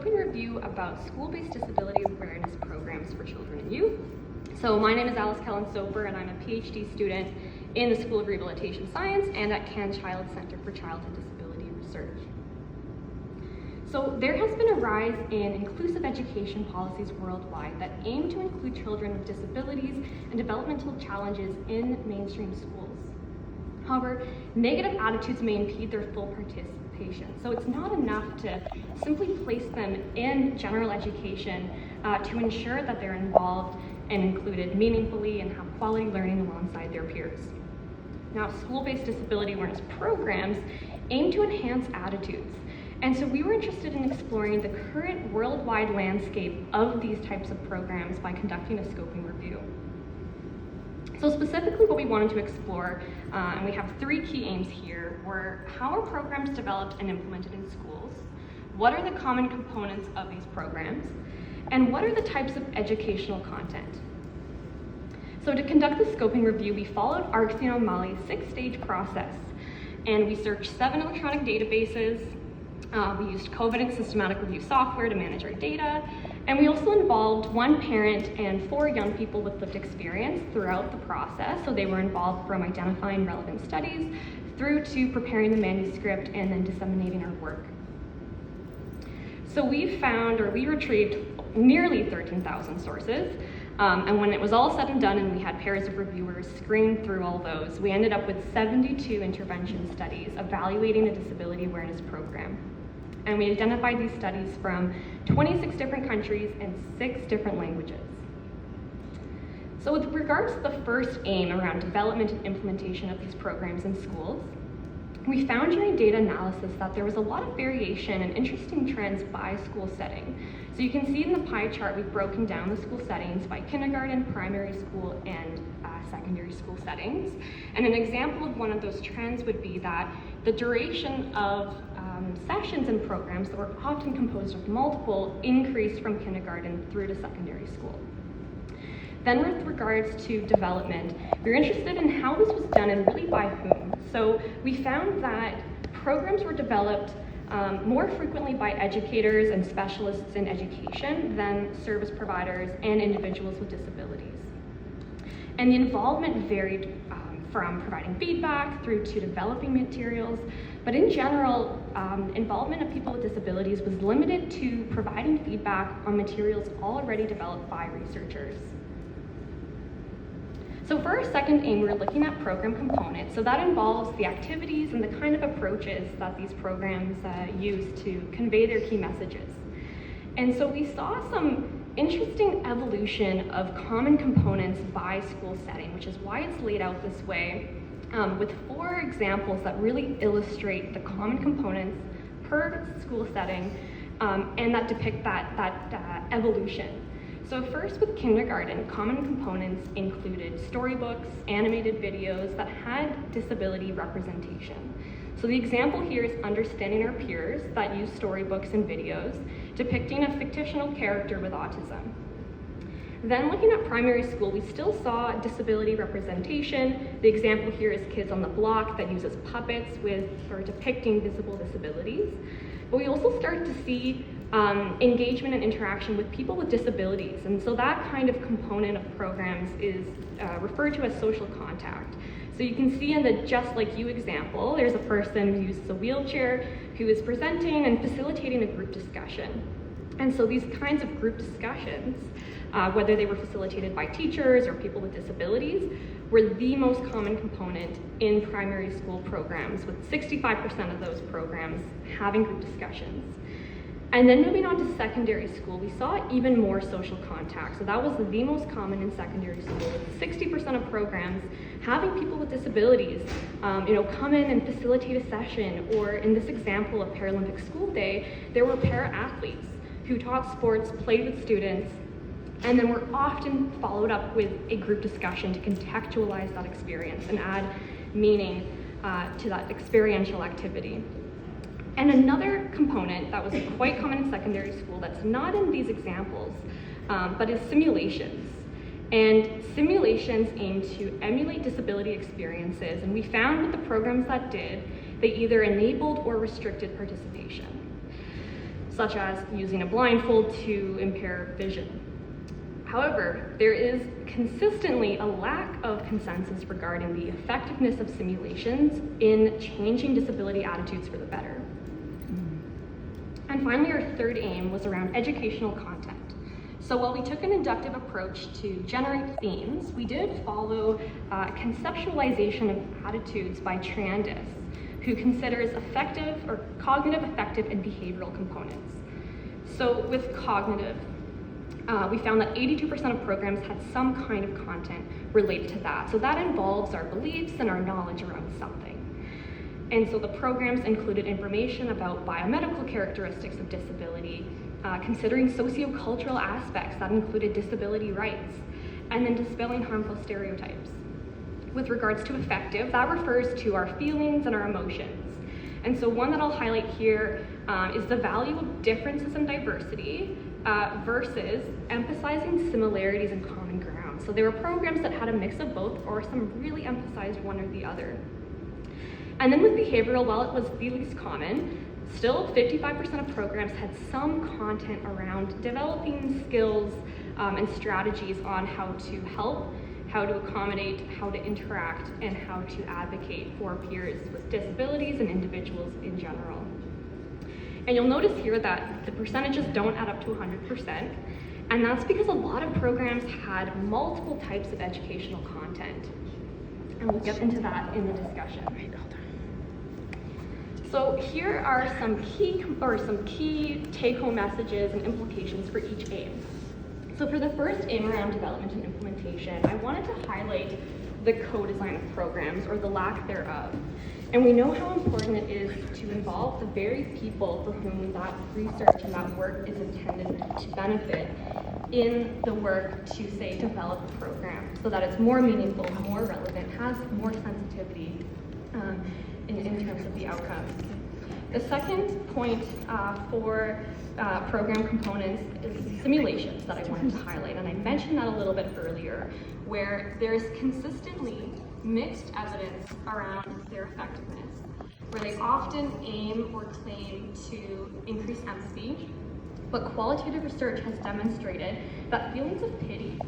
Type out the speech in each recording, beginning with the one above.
scoping review about school-based disability awareness programs for children and youth. So my name is Alice Soper, and I'm a PhD student in the School of Rehabilitation Science and at Child Center for Childhood Disability Research. So there has been a rise in inclusive education policies worldwide that aim to include children with disabilities and developmental challenges in mainstream schools. However, negative attitudes may impede their full participation. So it's not enough to simply place them in general education to ensure that they're involved and included meaningfully and have quality learning alongside their peers. Now, school-based disability awareness programs aim to enhance attitudes. And so we were interested in exploring the current worldwide landscape of these types of programs by conducting a scoping review. So specifically what we wanted to explore, and we have three key aims here, were how are programs developed and implemented in schools, what are the common components of these programs, and what are the types of educational content. So to conduct the scoping review, we followed Arxie and O'Malley's 6-stage process, and we searched 7 electronic databases. We used coded systematic review software to manage our data, and we also involved 1 parent and 4 young people with lived experience throughout the process. So they were involved from identifying relevant studies through to preparing the manuscript and then disseminating our work. So we retrieved nearly 13,000 sources, and when it was all said and done and we had pairs of reviewers screen through all those, we ended up with 72 intervention studies evaluating a disability awareness program. And we identified these studies from 26 different countries and 6 different languages. So with regards to the first aim around development and implementation of these programs in schools, we found during data analysis that there was a lot of variation and interesting trends by school setting. So you can see in the pie chart, we've broken down the school settings by kindergarten, primary school, and secondary school settings. And an example of one of those trends would be that the duration of sessions and programs that were often composed of multiple increased from kindergarten through to secondary school. Then with regards to development, we were interested in how this was done and really by whom. So we found that programs were developed more frequently by educators and specialists in education than service providers and individuals with disabilities. And the involvement varied from providing feedback through to developing materials, but in general, involvement of people with disabilities was limited to providing feedback on materials already developed by researchers. So for our second aim, we're looking at program components. So that involves the activities and the kind of approaches that these programs use to convey their key messages. And so we saw some interesting evolution of common components by school setting, which is why it's laid out this way, with 4 examples that really illustrate the common components per school setting and that depict that evolution. So first with kindergarten, common components included storybooks, animated videos that had disability representation. So the example here is understanding our peers that use storybooks and videos depicting a fictional character with autism. Then looking at primary school, we still saw disability representation. The example here is Kids on the Block that uses puppets for depicting visible disabilities. But we also start to see engagement and interaction with people with disabilities. And so that kind of component of programs is referred to as social contact. So you can see in the Just Like You example, there's a person who uses a wheelchair who is presenting and facilitating a group discussion. And so these kinds of group discussions, whether they were facilitated by teachers or people with disabilities, were the most common component in primary school programs, with 65% of those programs having group discussions. And then moving on to secondary school, we saw even more social contact. So that was the most common in secondary school, with 60% of programs having people with disabilities come in and facilitate a session, or in this example of Paralympic School Day, there were para-athletes who taught sports, played with students, and then were often followed up with a group discussion to contextualize that experience and add meaning to that experiential activity. And another component that was quite common in secondary school that's not in these examples, but is simulations. And simulations aim to emulate disability experiences, and we found with the programs that did, they either enabled or restricted participation. such as using a blindfold to impair vision. However, there is consistently a lack of consensus regarding the effectiveness of simulations in changing disability attitudes for the better. And finally, our third aim was around educational content. So while we took an inductive approach to generate themes, we did follow conceptualization of attitudes by Trandis, who considers cognitive, affective, and behavioral components. So with cognitive, we found that 82% of programs had some kind of content related to that. So that involves our beliefs and our knowledge around something. And so the programs included information about biomedical characteristics of disability, considering sociocultural aspects that included disability rights, and then dispelling harmful stereotypes. With regards to affective, that refers to our feelings and our emotions. And so one that I'll highlight here is the value of differences in diversity versus emphasizing similarities and common ground. So there were programs that had a mix of both, or some really emphasized one or the other. And then with behavioral, while it was the least common, still 55% of programs had some content around developing skills and strategies on how to help, how to accommodate, how to interact, and how to advocate for peers with disabilities and individuals in general. And you'll notice here that the percentages don't add up to 100%, and that's because a lot of programs had multiple types of educational content. And we'll get into that in the discussion. So here are some key take-home messages and implications for each aim. So for the first aim around development and implementation, I wanted to highlight the co-design of programs, or the lack thereof. And we know how important it is to involve the very people for whom that research and that work is intended to benefit in the work to, say, develop a program so that it's more meaningful, more relevant, has more sensitivity in terms of the outcomes. The second point for program components is simulations that I wanted to highlight, and I mentioned that a little bit earlier, where there's consistently mixed evidence around their effectiveness, where they often aim or claim to increase empathy, but qualitative research has demonstrated that feelings of pity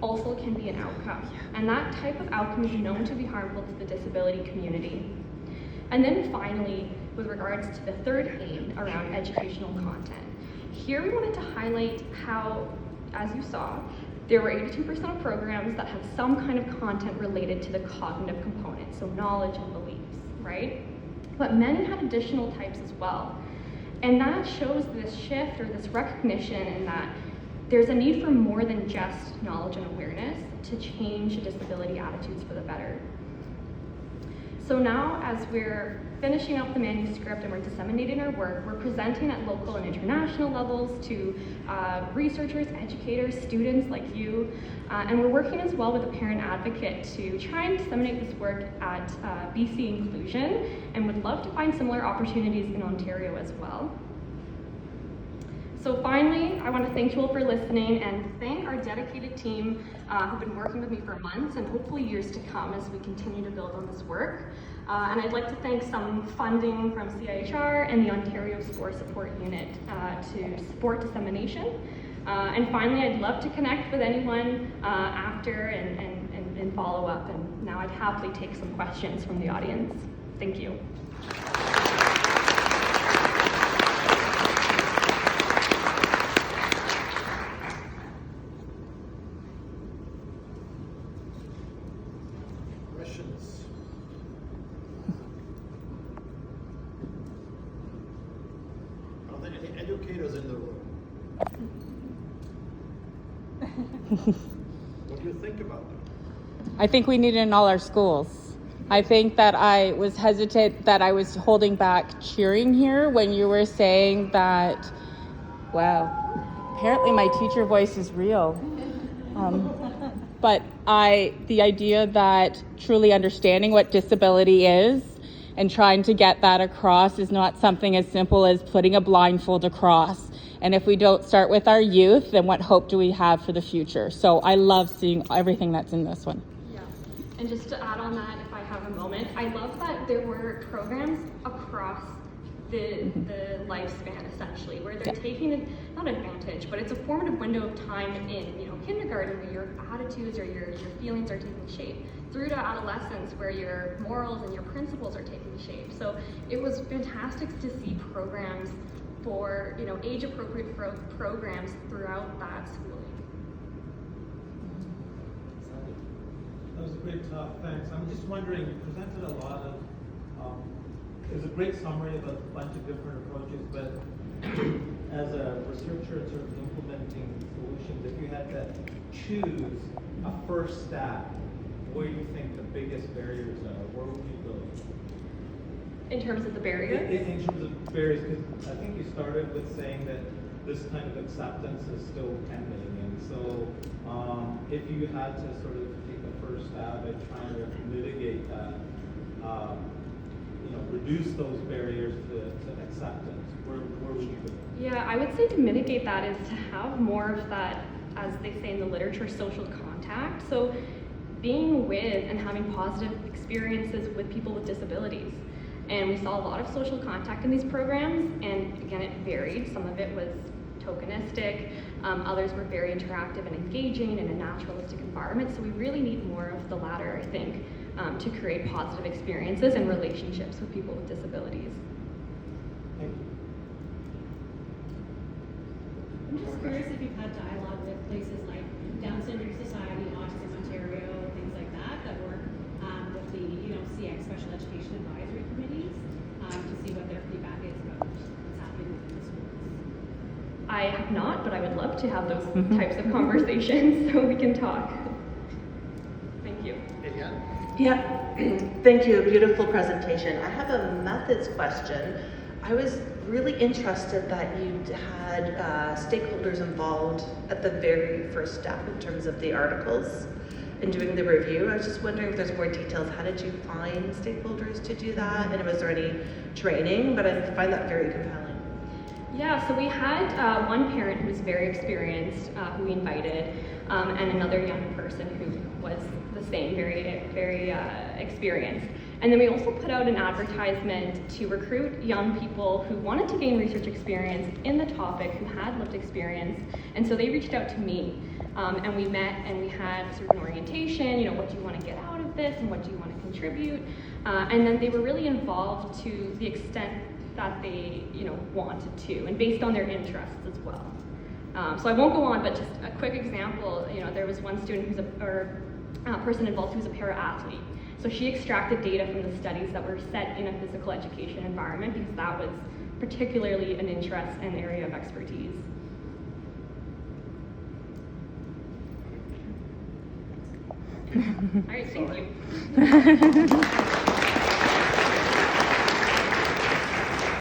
also can be an outcome, and that type of outcome is known to be harmful to the disability community. And then finally, with regards to the third aim around educational content, here we wanted to highlight how, as you saw, there were 82% of programs that had some kind of content related to the cognitive component, so knowledge and beliefs, right? But many had additional types as well. And that shows this shift or this recognition in that there's a need for more than just knowledge and awareness to change disability attitudes for the better. So now, as we're finishing up the manuscript and we're disseminating our work, we're presenting at local and international levels to researchers, educators, students like you, and we're working as well with a parent advocate to try and disseminate this work at BC Inclusion, and would love to find similar opportunities in Ontario as well. So finally, I want to thank you all for listening and thank our dedicated team who've been working with me for months and hopefully years to come as we continue to build on this work. And I'd like to thank some funding from CIHR and the Ontario Score Support Unit to support dissemination. And finally, I'd love to connect with anyone after and follow up. And now I'd happily take some questions from the audience. Thank you. Questions? Are there any educators in the room? What do you think about them? I think we need it in all our schools. I think that I was hesitant, that I was holding back cheering here when you were saying that, wow, apparently my teacher voice is real. But the idea that truly understanding what disability is and trying to get that across is not something as simple as putting a blindfold across. And if we don't start with our youth, then what hope do we have for the future? So I love seeing everything that's in this one. Yeah, and just to add on that, if I have a moment, I love that there were programs across the lifespan essentially, where they're Yeah. taking not advantage, but it's a formative window of time in, you know, kindergarten, where your attitudes or your feelings are taking shape, through to adolescence, where your morals and your principles are taking shape. So it was fantastic to see programs for, you know, age appropriate programs throughout that schooling. That was a great talk, thanks. I'm just wondering, you presented a lot of, it was a great summary of a bunch of different approaches, but as a researcher in sort of implementing solutions, if you had to choose a first step, where do you think the biggest barriers are? Where would you go? In terms of the barriers? In terms of barriers, because I think you started with saying that this kind of acceptance is still pending, and so if you had to sort of take the first stab at trying to mitigate that, you know, reduce those barriers to acceptance, where would you go? Yeah, I would say to mitigate that is to have more of that, as they say in the literature, social contact. So being with and having positive experiences with people with disabilities. And we saw a lot of social contact in these programs, and again, it varied. Some of it was tokenistic, others were very interactive and engaging in a naturalistic environment. So we really need more of the latter, I think, to create positive experiences and relationships with people with disabilities. Thank you. I'm just curious if you've had dialogue with places like Down Syndrome Society, Autism Ontario, things like that, that work with the, you know, CX Special Education Advisory Committees, to see what their feedback is about what's happening within the schools. I have not, but I would love to have those types of conversations so we can talk. Thank you. Yeah, thank you. A beautiful presentation. I have a methods question. I was really interested that you had stakeholders involved at the very first step in terms of the articles and doing the review. I was just wondering if there's more details. How did you find stakeholders to do that? And was there any training? But I find that very compelling. Yeah, so we had one parent who was very experienced, who we invited, and another young person who was the same, very experienced. And then we also put out an advertisement to recruit young people who wanted to gain research experience in the topic, who had lived experience. And so they reached out to me, and we met and we had sort of an orientation, you know, what do you want to get out of this and what do you want to contribute? And then they were really involved to the extent that they, you know, wanted to, and based on their interests as well. So I won't go on, but just a quick example, you know, there was one student person involved who was a para-athlete. So she extracted data from the studies that were set in a physical education environment because that was particularly an interest and area of expertise. All right, thank you.